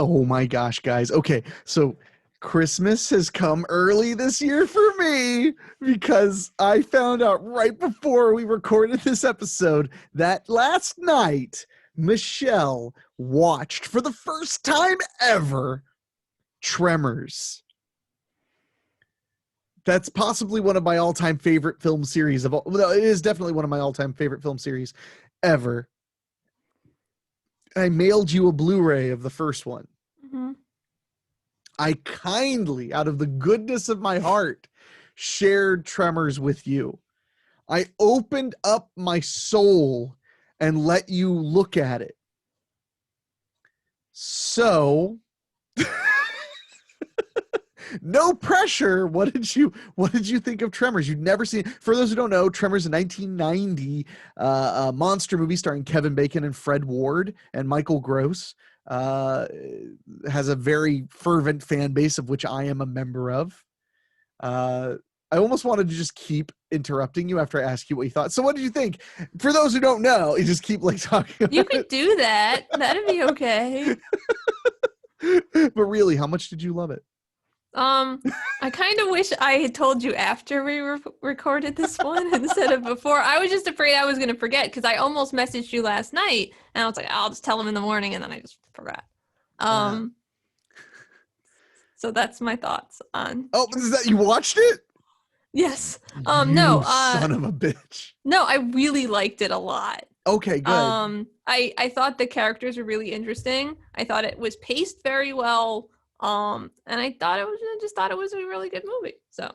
Oh my gosh, guys. Okay, so Christmas has come early this year for me because I found out right before we recorded this episode that last night Michelle watched for the first time ever Tremors. That's possibly one of my all-time favorite film series of all. Well, it is definitely one of my all-time favorite film series ever. I mailed you a Blu-ray of the first one. Mm-hmm. I kindly, out of the goodness of my heart, shared Tremors with you. I opened up my soul and let you look at it. So, no pressure. What did you think of Tremors? You'd never seen. For those who don't know, Tremors, a 1990 monster movie starring Kevin Bacon and Fred Ward and Michael Gross. Has a very fervent fan base of which I am a member of. I almost wanted to just keep interrupting you after I ask you what you thought. So what did you think? For those who don't know, you just keep like talking about You could do that. That'd be okay. But really, how much did you love it? I kind of wish I had told you after we recorded this one instead of before. I was just afraid I was going to forget because I almost messaged you last night and I was like, I'll just tell him in the morning, and then I just forgot. So that's my thoughts on. Oh, is that you watched it? Yes. You No. son of a bitch. No, I really liked it a lot. Okay, good. I thought the characters were really interesting. I thought it was paced very well. And I just thought it was a really good movie. So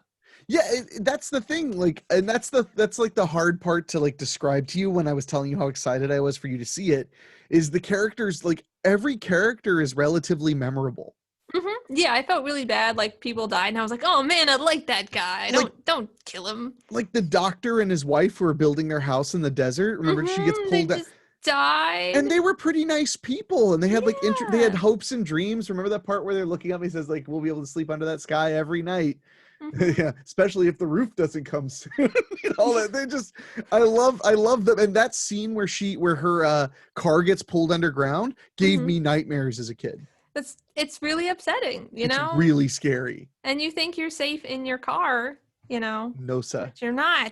yeah, that's the thing. Like, and that's like the hard part to like describe to you when I was telling you how excited I was for you to see it. Is the characters, like every character is relatively memorable. Mm-hmm. Yeah, I felt really bad. Like people died, and I was like, "Oh man, I like that guy. Don't kill him." Like the doctor and his wife who are building their house in the desert. Remember, she gets pulled out. Died. And they were pretty nice people, and they had like they had hopes and dreams. Remember that part where they're looking up? He says like, "We'll be able to sleep under that sky every night." Mm-hmm. Yeah, especially if the roof doesn't come soon. All that they just, I love them. And that scene where her car gets pulled underground gave me nightmares as a kid. It's really upsetting, you know? It's really scary. And you think you're safe in your car, you know? No, sir. But you're not.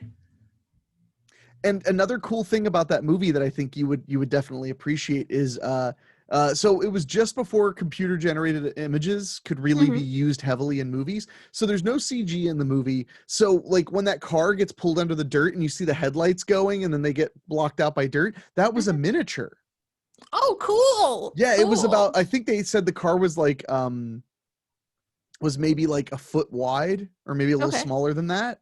And another cool thing about that movie that I think you would definitely appreciate is so it was just before computer generated images could really be used heavily in movies. So there's no CG in the movie. So like when that car gets pulled under the dirt and you see the headlights going and then they get blocked out by dirt, that was a miniature. Oh, cool. Yeah, cool. It was about, I think they said the car was like was maybe like a foot wide or maybe a little smaller than that.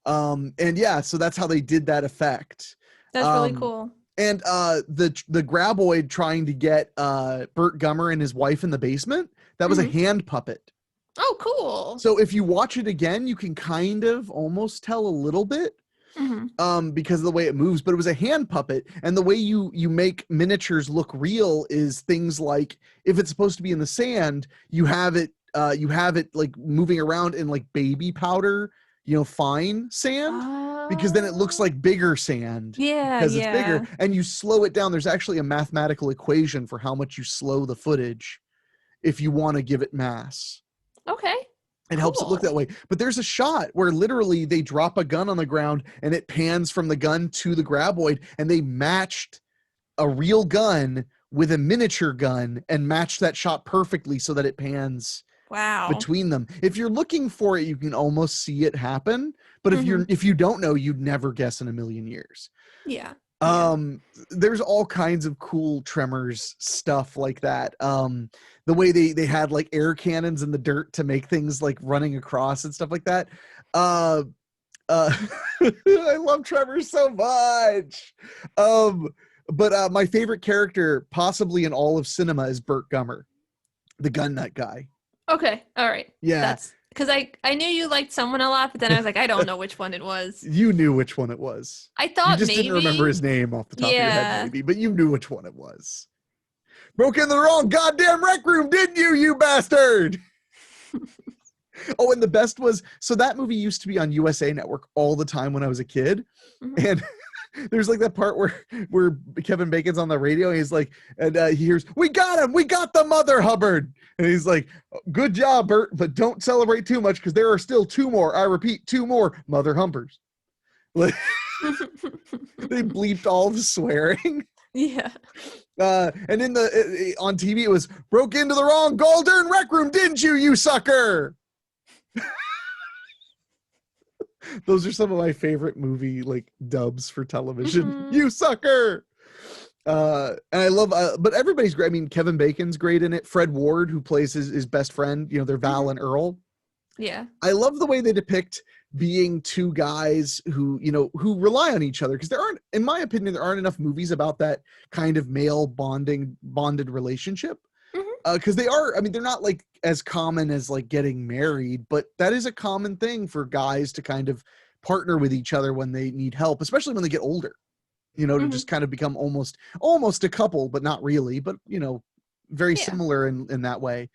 And yeah, so that's how they did that effect. That's really cool. And the graboid trying to get Burt Gummer and his wife in the basement, that was a hand puppet. Oh, cool. So if you watch it again, you can kind of almost tell a little bit because of the way it moves, but it was a hand puppet. And the way you make miniatures look real is things like if it's supposed to be in the sand, you have it like moving around in like baby powder, fine sand, because then it looks like bigger sand. Yeah, because it's bigger, and you slow it down. There's actually a mathematical equation for how much you slow the footage if you want to give it mass. Okay. It helps it look that way. But there's a shot where literally they drop a gun on the ground and it pans from the gun to the graboid, and they matched a real gun with a miniature gun and matched that shot perfectly so that it pans between them. If you're looking for it, you can almost see it happen. But if you don't know, you'd never guess in a million years. Yeah. There's all kinds of cool Tremors stuff like that. The way they had like air cannons in the dirt to make things like running across and stuff like that. I love Tremors so much. But my favorite character possibly in all of cinema is Burt Gummer, the gun nut guy. Okay. All right. Yeah. That's because I knew you liked someone a lot, but then I was like, I don't know which one it was. You knew which one it was. I thought you just maybe didn't remember his name off the top of your head, maybe, but you knew which one it was. Broke in the wrong goddamn rec room, didn't you, you bastard? Oh, and the best was, so that movie used to be on USA Network all the time when I was a kid. And There's like that part where Kevin Bacon's on the radio and he's like, and he hears, "We got him, we got the Mother Hubbard," and he's like, "Good job, Bert, but don't celebrate too much because there are still two more. I repeat, two more Mother Humbards." Like, they bleeped all the swearing. Yeah. And in the on TV it was, "Broke into the wrong Goldern rec room, didn't you, you sucker?" Those are some of my favorite movie like dubs for television. You sucker. And I love, but everybody's great. I mean, Kevin Bacon's great in it. Fred Ward, who plays his best friend, you know, they're Val and Earl. Yeah. I love the way they depict being two guys who, you know, who rely on each other, because there aren't, in my opinion, there aren't enough movies about that kind of male bonded relationship. Because they are, I mean, they're not like as common as like getting married, but that is a common thing for guys to kind of partner with each other when they need help, especially when they get older, you know, to just kind of become almost a couple, but not really, but, you know, very similar in that way.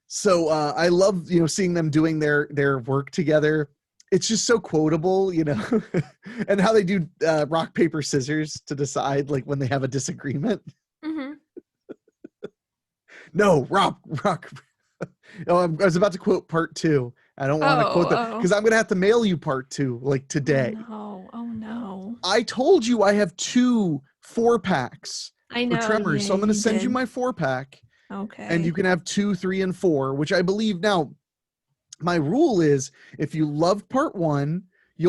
So I love, you know, seeing them doing their work together. It's just so quotable, you know, and how they do rock, paper, scissors to decide like when they have a disagreement. No, rock. Oh, I was about to quote part 2. I don't want to quote that because I'm going to have to mail you part 2 like today. Oh no. I told you I have 2 4-packs for Tremors, so I'm going to send you my 4-pack. Okay. And you can have 2, 3, and 4, which I believe now. My rule is if you love part 1,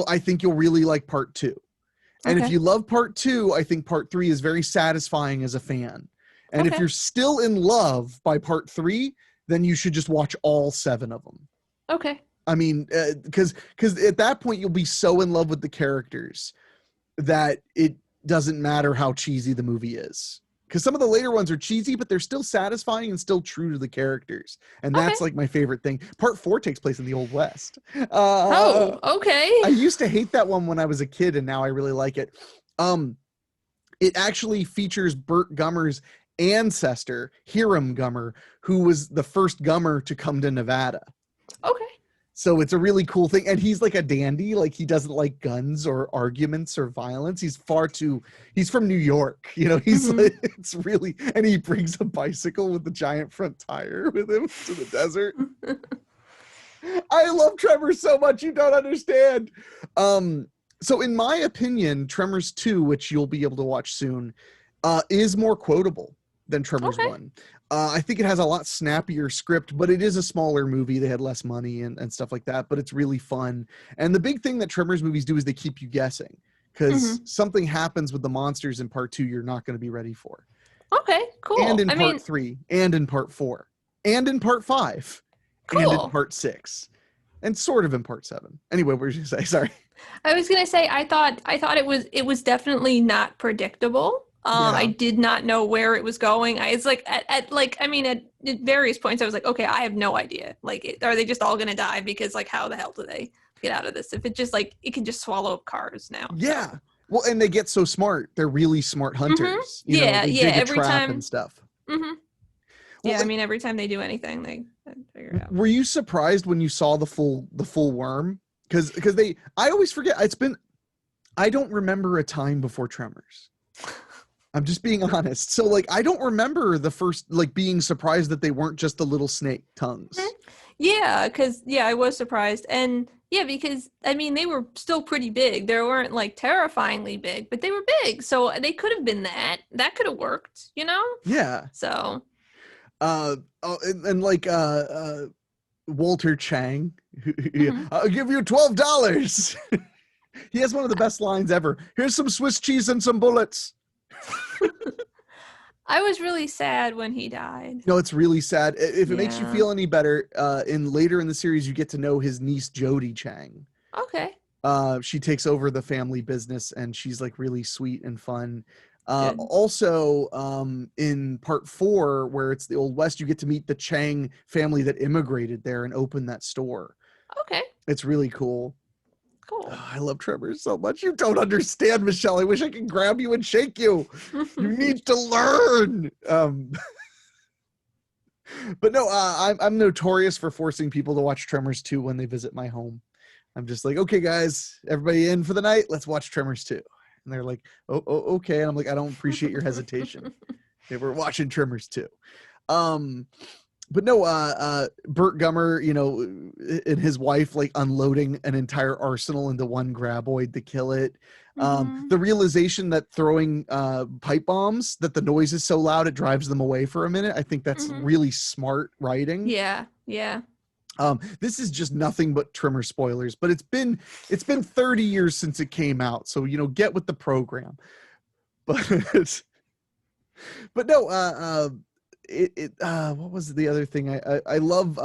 I think you'll really like part 2. And if you love part 2, I think part 3 is very satisfying as a fan. And if you're still in love by part 3, then you should just watch all 7 of them. Okay. I mean, because at that point you'll be so in love with the characters that it doesn't matter how cheesy the movie is. Because some of the later ones are cheesy, but they're still satisfying and still true to the characters. And that's like my favorite thing. Part 4 takes place in the Old West. Okay. I used to hate that one when I was a kid, and now I really like it. It actually features Burt Gummer's ancestor, Hiram Gummer, who was the first Gummer to come to Nevada. Okay. So it's a really cool thing. And he's like a dandy. Like he doesn't like guns or arguments or violence. He's from New York. You know, he's like, it's really, and he brings a bicycle with the giant front tire with him to the desert. I love Tremors so much. You don't understand. So in my opinion, Tremors 2, which you'll be able to watch soon, is more quotable than Tremors 1. I think it has a lot snappier script, but it is a smaller movie. They had less money and stuff like that, but it's really fun. And the big thing that Tremors movies do is they keep you guessing, because something happens with the monsters in part 2 you're not going to be ready for. Okay, cool. And in part 3, and in part 4, and in part 5, and in part 6, and sort of in part 7. Anyway, what were you going to say? Sorry. I was going to say, I thought it was definitely not predictable. I did not know where it was going. It's like at various points I was like, okay, I have no idea. Like, are they just all going to die? Because like, how the hell do they get out of this? If it just like, it can just swallow up cars now. Yeah. So. Well, and they get so smart. They're really smart hunters. You know, they dig every time and stuff. Well, yeah. I mean, every time they do anything, they figure it out. Were you surprised when you saw the full worm? Because I always forget. I don't remember a time before Tremors. I'm just being honest. So like, I don't remember the first, like being surprised that they weren't just the little snake tongues. Yeah. Cause I was surprised. And yeah, because I mean, they were still pretty big. They weren't like terrifyingly big, but they were big. So they could have been that could have worked, you know? Yeah. So, and like, Walter Chang, I'll give you $12. He has one of the best lines ever. Here's some Swiss cheese and some bullets. I was really sad when he died. No, it's really sad. If it makes you feel any better, later in the series, you get to know his niece, Jodie Chang. Okay. She takes over the family business, and she's like really sweet and fun. Also, in part 4, where it's the Old West, you get to meet the Chang family that immigrated there and opened that store. Okay. It's really cool. Cool. Oh, I love Tremors so much. You don't understand, Michelle. I wish I could grab you and shake you. You need to learn. But no, I'm notorious for forcing people to watch Tremors 2 when they visit my home. I'm just like, okay, guys, everybody in for the night? Let's watch Tremors 2. And they're like, okay. And I'm like, I don't appreciate your hesitation. They were watching Tremors too. But no, Burt Gummer, you know, and his wife like unloading an entire arsenal into one graboid to kill it. The realization that throwing pipe bombs, that the noise is so loud it drives them away for a minute. I think that's really smart writing. Yeah. This is just nothing but Tremor spoilers, but it's been 30 years since it came out, so you know, get with the program. But no, what was the other thing? I love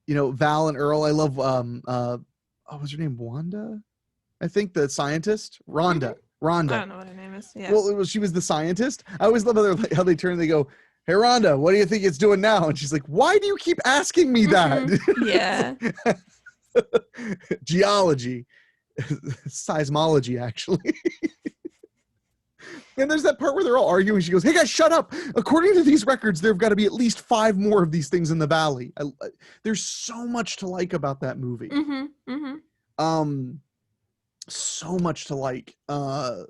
you know, Val and Earl. I love what was her name? Wanda? I think the scientist. Rhonda. I don't know what her name is. Yeah. Well, she was the scientist. I always love how they turn and they go, "Hey Rhonda, what do you think it's doing now?" And she's like, "Why do you keep asking me that?" Yeah. Geology. Seismology, actually. And there's that part where they're all arguing. She goes, "Hey guys, shut up. According to these records, there've got to be at least 5 more of these things in the valley." There's so much to like about that movie. So much to like. I'm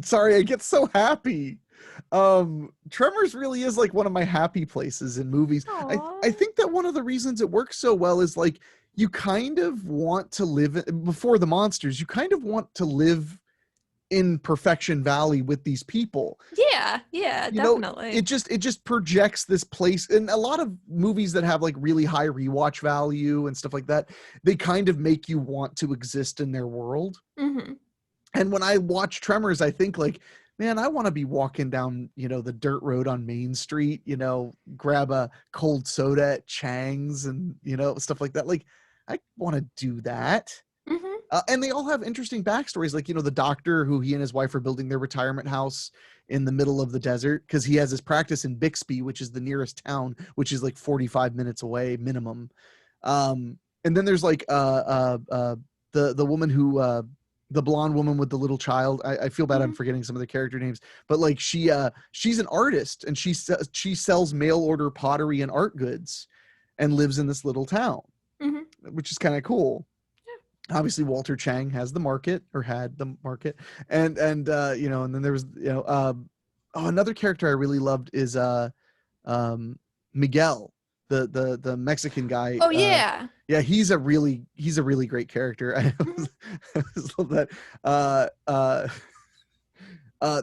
sorry, I get so happy. Tremors really is like one of my happy places in movies. I think that one of the reasons it works so well is like, you kind of want to live before the monsters. You kind of want to live in Perfection Valley with these people. Yeah, definitely. Know, it just projects this place. And a lot of movies that have like really high rewatch value and stuff like that, they kind of make you want to exist in their world. And when I watch Tremors, I think like, man, I want to be walking down, you know, the dirt road on Main Street, you know, grab a cold soda at Chang's and, you know, stuff like that. Like, I want to do that. And they all have interesting backstories. Like, you know, the doctor who he and his wife are building their retirement house in the middle of the desert because he has his practice in Bixby, which is the nearest town, which is like 45 minutes away minimum. And then there's like the woman who the blonde woman with the little child. I feel bad I'm forgetting some of the character names, but like she's an artist and she sells mail order pottery and art goods and lives in this little town, which is kind of cool. Obviously Walter Chang has the market, or had the market, and you know, and then there was, you know, another character I really loved is Miguel, the Mexican guy. Yeah, he's a really great character. I just love that.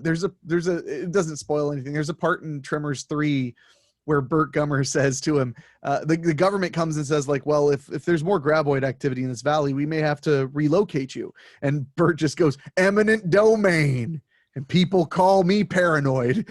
There's a it doesn't spoil anything. There's a part in Tremors 3 where Burt Gummer says to him, the government comes and says like, well, if there's more graboid activity in this valley, we may have to relocate you. And Burt just goes, "Eminent domain. And people call me paranoid."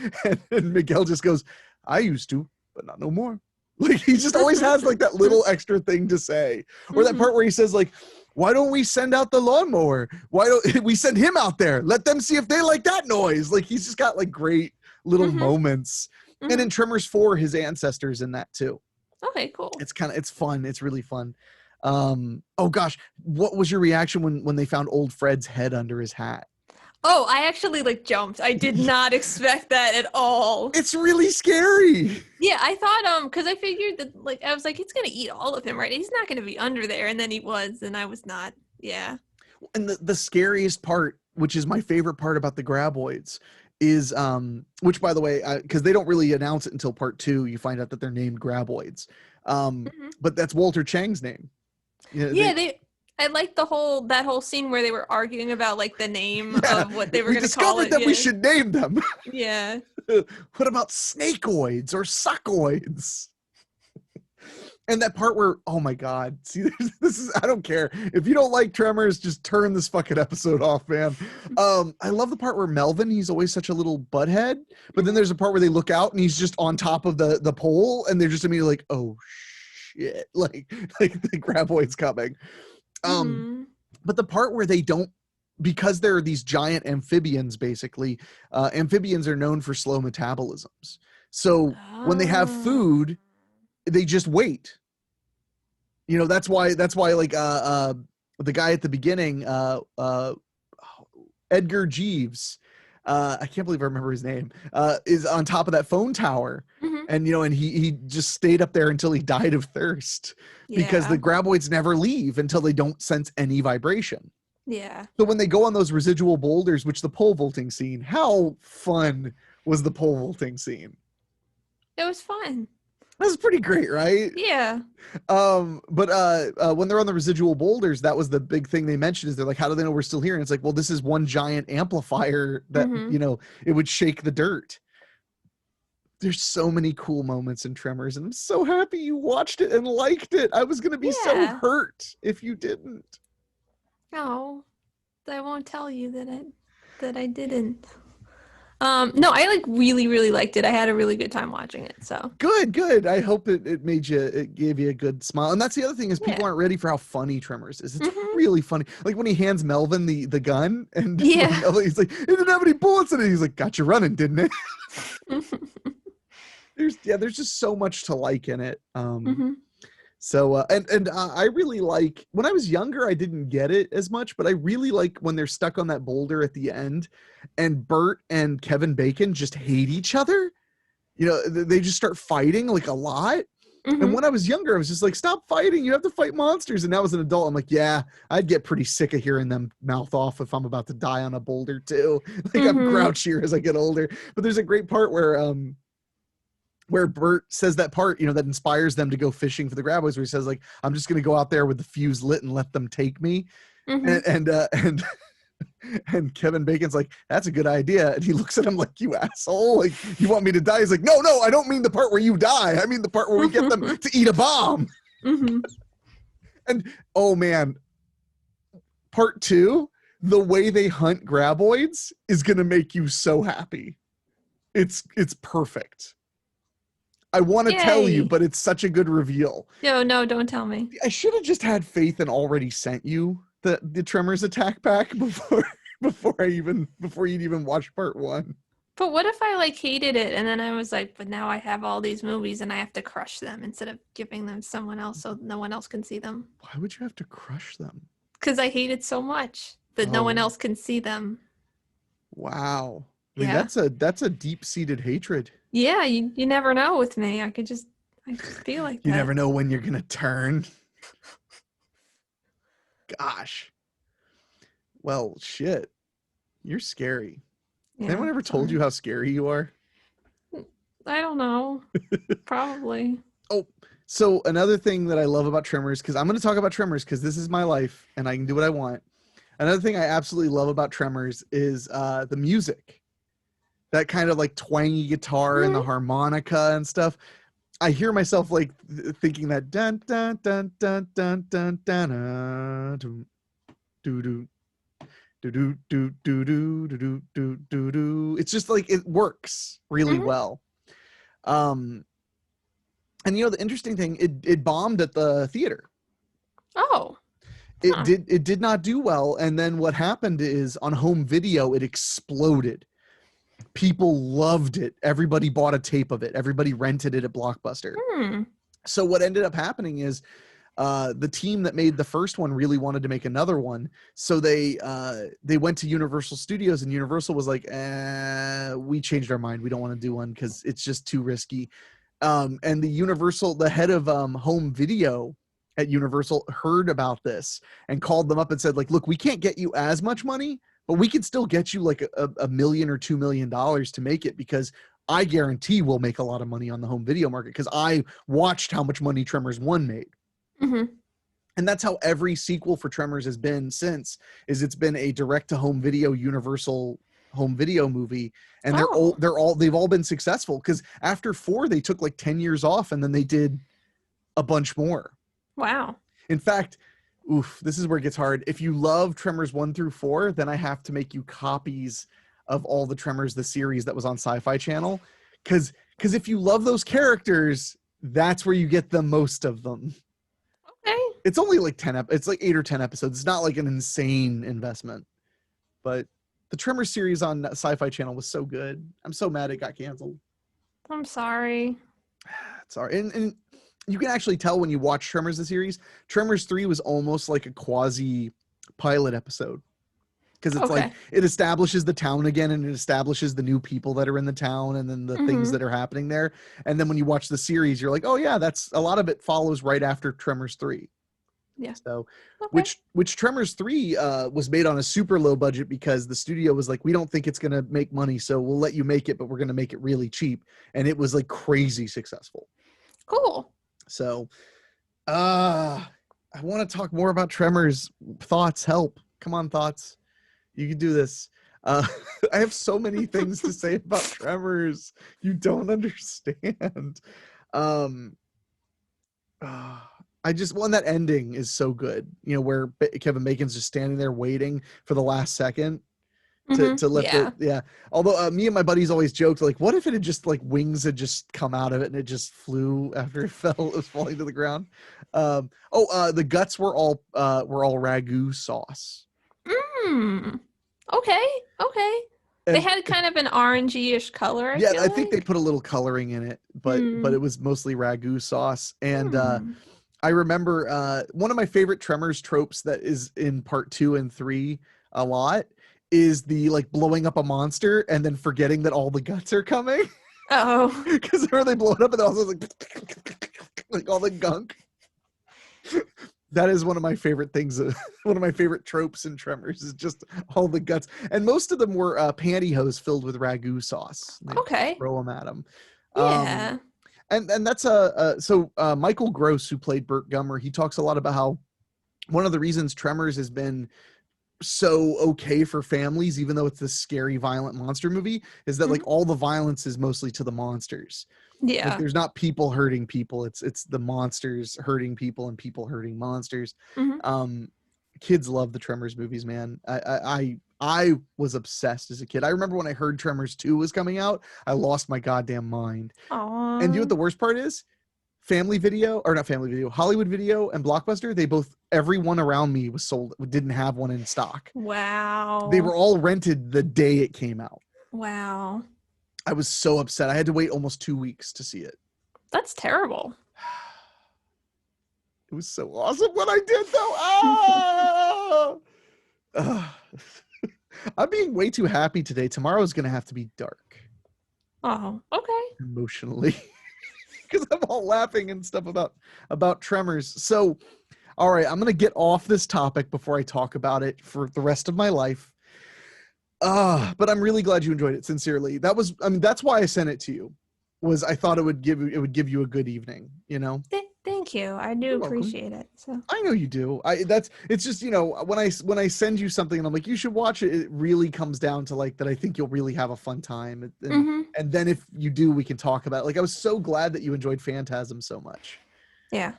And Miguel just goes, "I used to, but not no more." Like, he just always has like that little extra thing to say. Or that part where he says like, "Why don't we send out the lawnmower? Why don't we send him out there? Let them see if they like that noise." Like, he's just got like great little moments. And in Tremors 4, his ancestors in that too. Okay, cool. It's fun. It's really fun. Oh gosh, what was your reaction when they found old Fred's head under his hat? Oh, I actually like jumped. I did not expect that at all. It's really scary. Yeah, I thought because I figured that, like, I was like, he's gonna eat all of him, right? He's not gonna be under there, and then he was, and I was not. Yeah. And the scariest part, which is my favorite part about the graboids, is which, by the way, because they don't really announce it until part 2, you find out that they're named graboids, but that's Walter Chang's name. I liked that whole scene where they were arguing about like the name of what they were going to call it. We discovered that we should name them. Yeah. What about snakeoids or suckoids? And that part where, oh my God, see, this is, I don't care. If you don't like Tremors, just turn this fucking episode off, man. I love the part where Melvin, he's always such a little butthead, but then there's a part where they look out and he's just on top of the pole and they're just immediately like, oh shit, like the graboid's coming. But the part where they don't, because they're these giant amphibians, basically, amphibians are known for slow metabolisms. So when they have food, they just wait. You know, that's why like the guy at the beginning, Edgar Jeeves, I can't believe I remember his name, is on top of that phone tower. And, you know, and he just stayed up there until he died of thirst because the graboids never leave until they don't sense any vibration. Yeah. So when they go on those residual boulders, which the pole vaulting scene, how fun was the pole vaulting scene? It was fun. That was pretty great, right? Yeah. But when they're on the residual boulders, that was the big thing they mentioned, is they're like, how do they know we're still here? And it's like, well, this is one giant amplifier that, it would shake the dirt. There's so many cool moments in Tremors, and I'm so happy you watched it and liked it. I was going to be so hurt if you didn't. Oh, I won't tell you that I didn't. No, I like really liked it. I had a really good time watching it. So good. I hope it gave you a good smile. And that's the other thing, is people aren't ready for how funny Tremors is. It's really funny. Like when he hands Melvin the gun, and Melvin, he's like, it didn't have any bullets in it. He's like, got you running, didn't it? There's just so much to like in it. So I really like, when I was younger, I didn't get it as much, but I really like when they're stuck on that boulder at the end, and Bert and Kevin Bacon just hate each other. They just start fighting like a lot. And when I was younger, I was just like, stop fighting. You have to fight monsters. And now as an adult, I'm like, yeah, I'd get pretty sick of hearing them mouth off if I'm about to die on a boulder too. Like I'm grouchier as I get older. But there's a great part where Bert says that part, that inspires them to go fishing for the graboids, where he says, like, I'm just going to go out there with the fuse lit and let them take me. And Kevin Bacon's like, that's a good idea. And he looks at him like, you asshole, like, you want me to die? He's like, no, I don't mean the part where you die. I mean the part where we get them to eat a bomb. And oh man, part 2, the way they hunt graboids is going to make you so happy. It's perfect. I want to tell you, but it's such a good reveal. No, don't tell me. I should have just had faith and already sent you the Tremors attack pack before you'd even watched part 1. But what if I like hated it, and then I was like, but now I have all these movies and I have to crush them instead of giving them to someone else so no one else can see them? Why would you have to crush them? Because I hate it so much that no one else can see them. Wow. I mean, that's a deep-seated hatred. Yeah, you never know with me. I feel like you never know when you're gonna turn. Gosh. Well, shit. You're scary. Yeah, anyone ever told you how scary you are? I don't know. Probably. Oh, so another thing that I love about Tremors, because I'm going to talk about Tremors because this is my life and I can do what I want. Another thing I absolutely love about Tremors is the music. That kind of like twangy guitar and the harmonica and stuff. I hear myself like thinking that dun dun dun dun dun dun dun dun do do do do do do do do do do do. It's just like it works really well. And the interesting thing, it bombed at the theater. Oh. It did not do well, and then what happened is on home video it exploded. People loved it. Everybody bought a tape of it. Everybody rented it at Blockbuster. So what ended up happening is the team that made the first one really wanted to make another one. So they went to Universal Studios, and Universal was like, we changed our mind. We don't want to do one because it's just too risky. And the head of home video at Universal heard about this and called them up and said, like, look, we can't get you as much money, but we can still get you like $1 million or $2 million to make it, because I guarantee we'll make a lot of money on the home video market, because I watched how much money Tremors 1 made. And that's how every sequel for Tremors has been since, is it's been a direct to home video Universal home video movie, and they've all been successful, because after 4 they took like 10 years off and then they did a bunch more. Wow. In fact, this is where it gets hard. If you love Tremors 1 through 4, then I have to make you copies of all the Tremors, the series that was on Sci-Fi Channel. Because if you love those characters, that's where you get the most of them. Okay. It's only like it's like 8 or 10 episodes. It's not like an insane investment. But the Tremors series on Sci-Fi Channel was so good. I'm so mad it got canceled. I'm sorry. Sorry. And you can actually tell when you watch Tremors the series. Tremors 3 was almost like a quasi pilot episode, because it's like it establishes the town again, and it establishes the new people that are in the town, and then the things that are happening there. And then when you watch the series, you're like, oh yeah, that's a lot of it follows right after Tremors 3. Yeah. So, Okay. which Tremors 3 was made on a super low budget because the studio was like, we don't think it's gonna make money, so we'll let you make it, but we're gonna make it really cheap, and it was like crazy successful. Cool. So, I want to talk more about Tremors. Thoughts, help. Come on, thoughts. You can do this. Uh, I have so many things to say about Tremors. You don't understand. Um, I just one that ending is so good. You know, where Kevin Bacon's just standing there waiting for the last second to let Yeah. the. Although me and my buddies always joked like, what if it had just like wings had just come out of it and it just flew after it fell, it was falling to the ground. The guts were all ragu sauce. Okay. Okay. They And had kind of an orangey-ish color, I yeah, feel I think they like. put a little coloring in it, but Hmm. it was mostly ragu sauce. And Hmm. I remember one of my favorite Tremors tropes that is in part 2 and 3 a lot is the like blowing up a monster and then forgetting that all the guts are coming. Oh. Because where they blow it up and also like all the gunk. That is one of my favorite things. One of my favorite tropes in Tremors is just all the guts, and most of them were pantyhose filled with ragu sauce. They Okay. throw them at them. Um, Yeah. and that's Michael Gross, who played Burt Gummer, he talks a lot about how one of the reasons Tremors has been so okay for families, even though it's this scary, violent monster movie, is that like Mhm. all the violence is mostly to the monsters. Like Yeah. there's not people hurting people, it's the monsters hurting people and people hurting monsters. Hmm. um Kids love the Tremors movies, man. I was obsessed as a kid. I remember when I heard Tremors 2 was coming out, I lost my goddamn mind. And you know what Aw. the worst part is? Family Video, or not Family Video, Hollywood Video and Blockbuster, they both, everyone around me was sold, didn't have one in stock. They Wow. were all rented the day it came out. Wow. I was so upset. I had to wait almost 2 weeks to see it. That's terrible. It was so awesome when I did, though. Ah! Ah. I'm being way too happy today. Tomorrow is going to have to be dark Oh, okay. emotionally because I'm all laughing and stuff about Tremors. So, all right, I'm going to get off this topic before I talk about it for the rest of my life. But I'm really glad you enjoyed it. Sincerely, that's why I sent it to you. Was I thought it would give you a good evening. You know. Thank you. I do You're welcome. appreciate it. So. I know you do. It's just, when I send you something and I'm like, you should watch it, it really comes down to like that. I think you'll really have a fun time. Hmm. And then if you do, we can talk about it. Like, I was so glad that you enjoyed Phantasm so much. Yeah.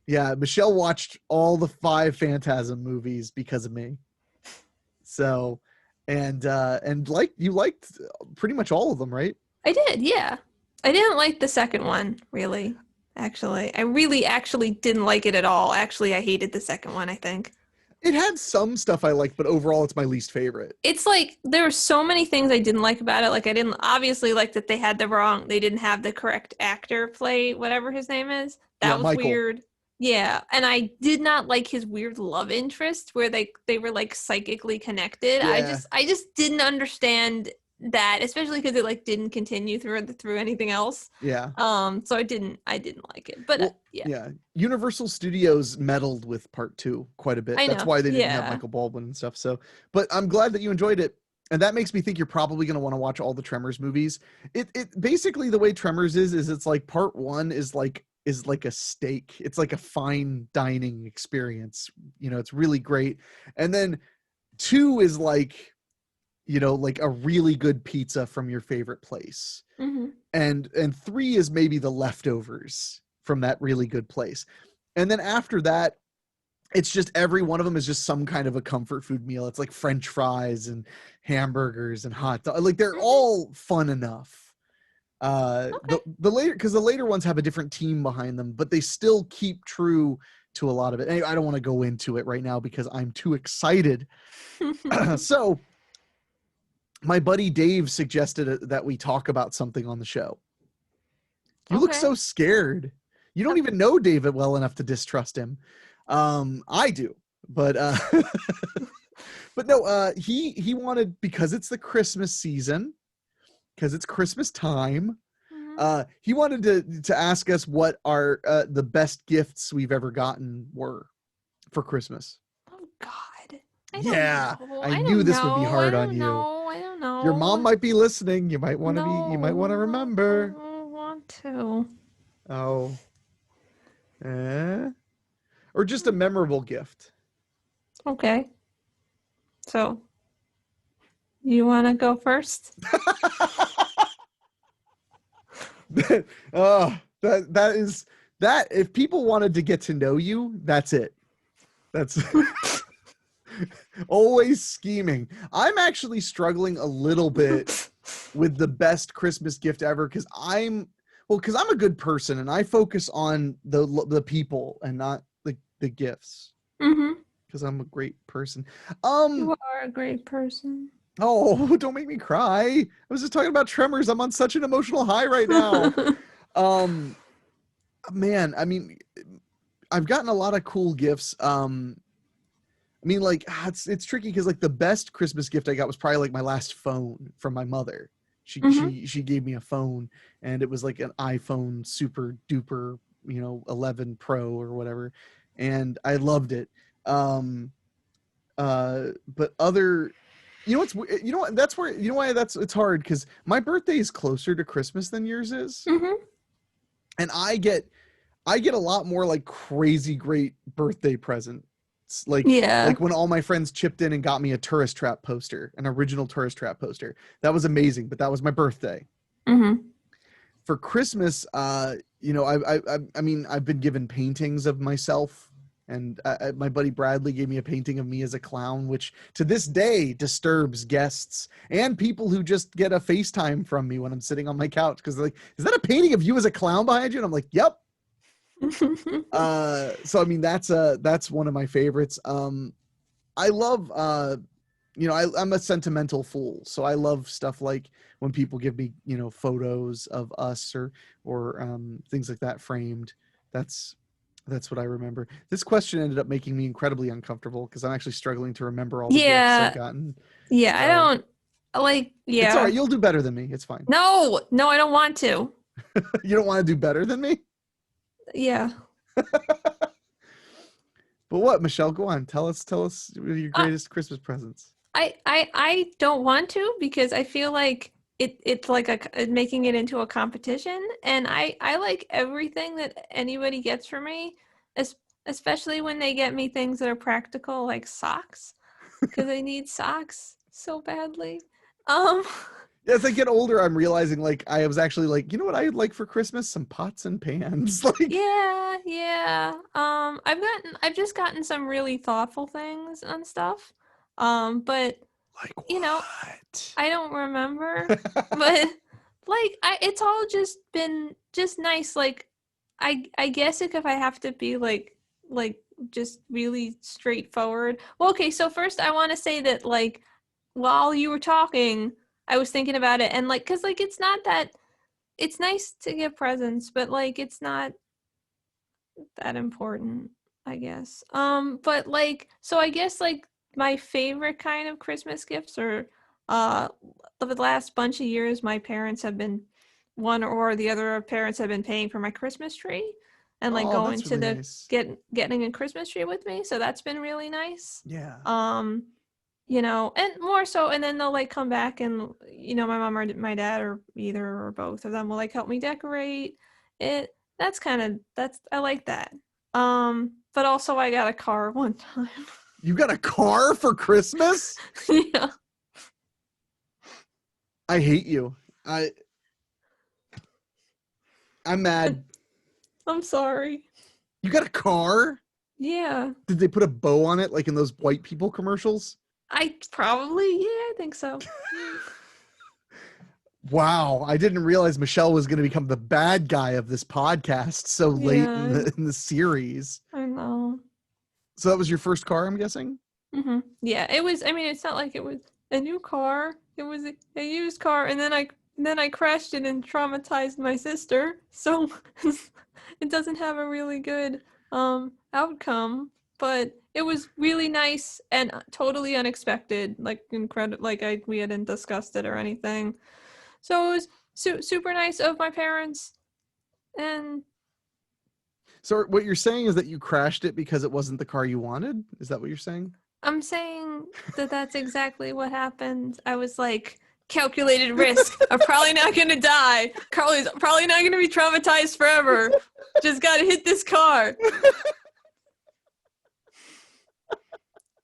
Yeah, Michelle watched all the 5 Phantasm movies because of me. So, and like you liked pretty much all of them, right? I did. Yeah. I didn't like the second one, really. Actually, I really actually didn't like it at all. Actually, I hated the second one, I think. It had some stuff I liked, but overall it's my least favorite. It's like there were so many things I didn't like about it. Like I didn't obviously like that they didn't have the correct actor play whatever his name is. Yeah, That was Michael. weird. Yeah, and I did not like his weird love interest where they were like psychically connected. Yeah. I just didn't understand that, especially because it like didn't continue through anything else. Yeah. So I didn't like it. But Well, yeah, yeah. Universal Studios meddled with part 2 quite a bit. I That's know. why they didn't have Yeah. Michael Baldwin and stuff. So, but I'm glad that you enjoyed it. And that makes me think you're probably going to want to watch all the Tremors movies. It basically, the way Tremors is it's like part 1 is like a steak. It's like a fine dining experience. It's really great. And then 2 is like, like a really good pizza from your favorite place. Hmm. And 3 is maybe the leftovers from that really good place. And then after that, it's just every one of them is just some kind of a comfort food meal. It's like French fries and hamburgers and hot dogs. Like they're Hmm. all fun enough. Okay. The later, because the later ones have a different team behind them, but they still keep true to a lot of it. Anyway, I don't want to go into it right now because I'm too excited. So my buddy Dave suggested that we talk about something on the show. You look Okay. so scared. You don't even know David well enough to distrust him. I do, but but no, he wanted, because it's the Christmas season, because it's Christmas time. Hmm. He wanted to ask us what our the best gifts we've ever gotten were. for Christmas? Oh God. I don't Yeah, know. I I knew don't this would be know. I hard on don't you. know. I don't Your mom know. might be listening. You might want to be. You might want to No. I remember. don't want to. Oh, eh? Or just a memorable gift. Okay. So, you want to go first? Oh, that is that. If people wanted to get to know you, that's it. That's always scheming. I'm actually struggling a little bit with the best Christmas gift ever because I'm a good person and I focus on the people and not the gifts Mm-hmm. because I'm a great person. You are a great person. Oh, don't make me cry. I was just talking about Tremors. I'm on such an emotional high right now. Um man, I mean, I've gotten a lot of cool gifts. I mean, like it's tricky because like the best Christmas gift I got was probably like my last phone from my mother. She Mm-hmm. she she gave me a phone, and it was like an iPhone super duper, 11 Pro or whatever, and I loved it. Um, but other, that's where why it's hard because my birthday is closer to Christmas than yours is, Mm-hmm. and I get a lot more like crazy great birthday presents. Yeah. Like when all my friends chipped in and got me a tourist trap poster, an original tourist trap poster. That was amazing, but that was my birthday. Mm-hmm. For Christmas, I mean, I've been given paintings of myself, and my buddy Bradley gave me a painting of me as a clown, which to this day disturbs guests and people who just get a FaceTime from me when I'm sitting on my couch because they're like, "Is that a painting of you as a clown behind you?" And I'm like, "Yep." So I mean, that's one of my favorites. I love I'm a sentimental fool, so I love stuff like when people give me photos of us or things like that framed. That's what I remember. This question ended up making me incredibly uncomfortable because I'm actually struggling to remember all the gifts I've Yeah. gotten. Yeah. I So don't like, it's all yeah. right. You'll do better than me. It's fine. No, no, I don't want to. You don't want to do better than me? Yeah. But what, Michelle? Go on. Tell us your Uh, greatest Christmas presents. I don't want to because I feel like it's like making it into a competition, and I like everything that anybody gets for me, es especially when they get me things that are practical like socks because I need socks so badly. Um As I get older, I'm realizing like I was actually like, you know what I'd like for Christmas? Some pots and pans. Like, yeah, yeah. I've just gotten some really thoughtful things and stuff. But like you know, what? I don't remember, but like it's all just been just nice. Like I guess if I have to be like just really straightforward. Well, okay, so first I want to say that like while you were talking, I was thinking about it and like cuz like it's not that it's nice to give presents, but like it's not that important, I guess. But like, so I guess like my favorite kind of Christmas gifts are, uh, the last bunch of years, my parents have been, one or the other parents have been paying for my Christmas tree, and like Oh, going that's to really the nice. getting a Christmas tree with me. So that's been really nice. Yeah. Um, and more so, and then they'll like come back and my mom or my dad or either or both of them will like help me decorate it. That's I like that. But also I got a car one time. You got a car for Christmas? Yeah. I hate you. I'm mad. I'm sorry. You got a car? Yeah. Did they put a bow on it like in those white people commercials? I think so. Wow, I didn't realize Michelle was going to become the bad guy of this podcast so late in Yeah, the series. I know. So that was your first car, I'm guessing? Yeah, it was, I mean, it's not like it was a new car. It was a used car, and then I crashed it and traumatized my sister. So it doesn't have a really good outcome, but it was really nice and totally unexpected, like incredible, like we hadn't discussed it or anything. So it was super nice of my parents, and So what you're saying is that you crashed it because it wasn't the car you wanted? Is that what you're saying? I'm saying that that's exactly what happened. I was like, calculated risk. I'm probably not going to die. Carly's probably not going to be traumatized forever. Just got to hit this car.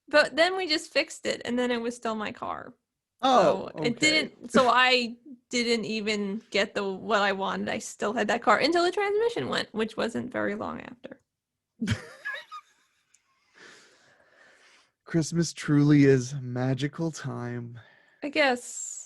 But then we just fixed it, and then it was still my car. Oh, So it didn't. So I didn't even get what I wanted. I still had that car until the transmission went, which wasn't very long after. Christmas truly is magical time. I guess.